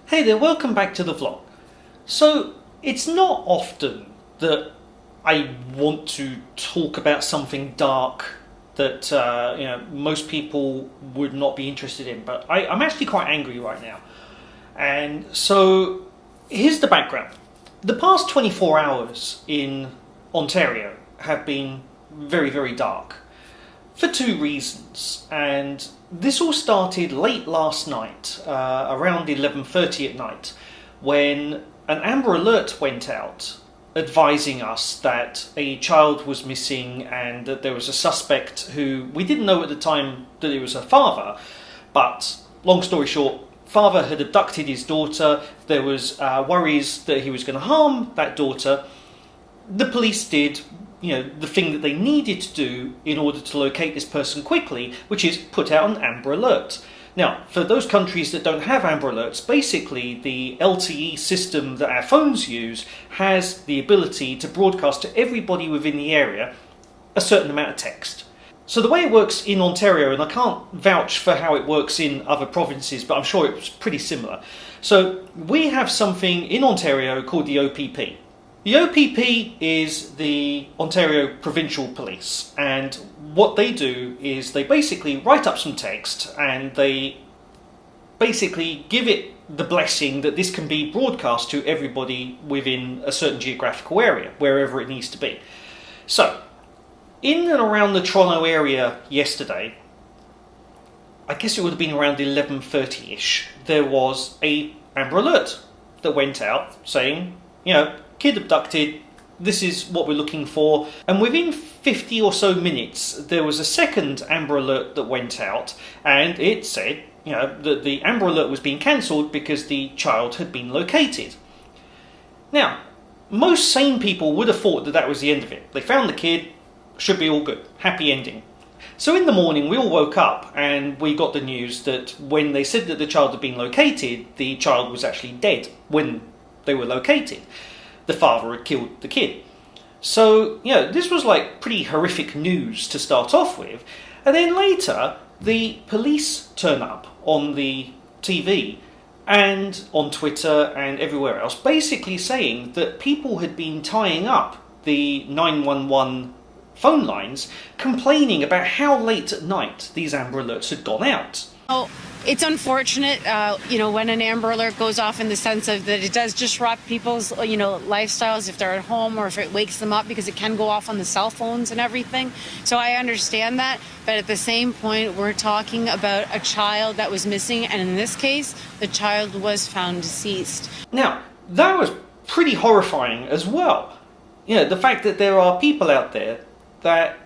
Hey there, welcome back to the vlog. So, it's not often that I want to talk about something dark that most people would not be interested in, but I'm actually quite angry right now. And so, here's the background. The past 24 hours in Ontario have been very, very dark for two reasons, and this all started late last night, around 11:30 at night, when an Amber Alert went out advising us that a child was missing and that there was a suspect who we didn't know at the time that it was her father, but long story short, father had abducted his daughter. There was worries that he was going to harm that daughter. The police did the thing that they needed to do in order to locate this person quickly, which is put out an Amber Alert. Now, for those countries that don't have Amber Alerts, basically the LTE system that our phones use has the ability to broadcast to everybody within the area a certain amount of text. So the way it works in Ontario, and I can't vouch for how it works in other provinces, but I'm sure it's pretty similar. So we have something in Ontario called the OPP. The OPP is the Ontario Provincial Police, and what they do is they basically write up some text and they basically give it the blessing that this can be broadcast to everybody within a certain geographical area, wherever it needs to be. So, in and around the Toronto area yesterday, I guess it would have been around 11:30ish, there was a Amber Alert that went out saying, kid abducted, this is what we're looking for. And within 50 or so minutes, there was a second Amber Alert that went out, and it said, that the Amber Alert was being cancelled because the child had been located. Now, most sane people would have thought that that was the end of it. They found the kid, should be all good, happy ending. So in the morning, we all woke up and we got the news that when they said that the child had been located, the child was actually dead when they were located. The father had killed the kid. So, this was like pretty horrific news to start off with. And then later, the police turn up on the TV and on Twitter and everywhere else, basically saying that people had been tying up the 911 phone lines, complaining about how late at night these Amber Alerts had gone out. Oh, it's unfortunate, when an Amber Alert goes off, in the sense of that it does disrupt people's, lifestyles if they're at home, or if it wakes them up, because it can go off on the cell phones and everything. So I understand that, but at the same point, we're talking about a child that was missing, and in this case, the child was found deceased. Now, that was pretty horrifying as well. The fact that there are people out there that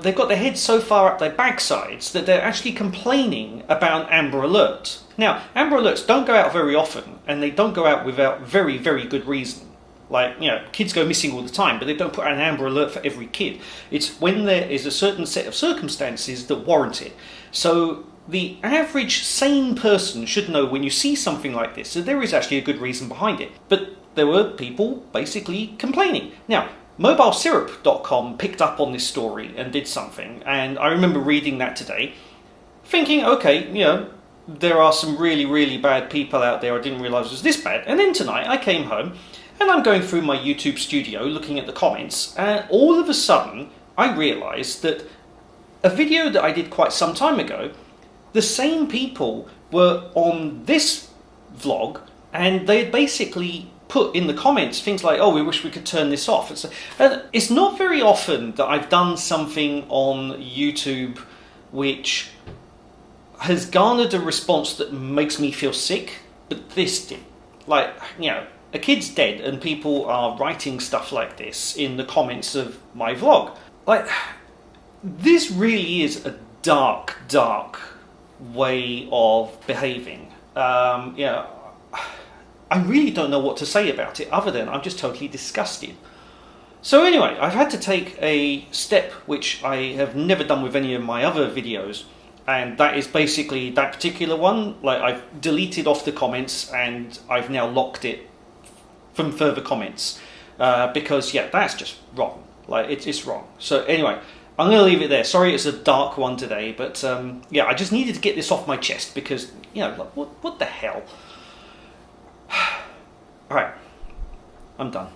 they've got their heads so far up their backsides that they're actually complaining about an Amber Alert. Now, Amber Alerts don't go out very often, and they don't go out without very, very good reason. Like, kids go missing all the time, but they don't put out an Amber Alert for every kid. It's when there is a certain set of circumstances that warrant it. So the average sane person should know when you see something like this that there is actually a good reason behind it. But there were people basically complaining. Now, MobileSyrup.com picked up on this story and did something, and I remember reading that today, thinking, okay, there are some really, really bad people out there. I didn't realise it was this bad. And then tonight I came home and I'm going through my YouTube studio looking at the comments, and all of a sudden I realised that a video that I did quite some time ago, the same people were on this vlog, and they had basically put in the comments things like, we wish we could turn this off. It's not very often that I've done something on YouTube which has garnered a response that makes me feel sick, but this did. Like, a kid's dead and people are writing stuff like this in the comments of my vlog. Like, this really is a dark, dark way of behaving. I really don't know what to say about it other than I'm just totally disgusted. So anyway, I've had to take a step which I have never done with any of my other videos, and that is basically that particular one. Like, I've deleted off the comments and I've now locked it from further comments because that's just wrong. Like, it's wrong. So anyway, I'm going to leave it there. Sorry it's a dark one today, but I just needed to get this off my chest because, what the hell? All right, I'm done.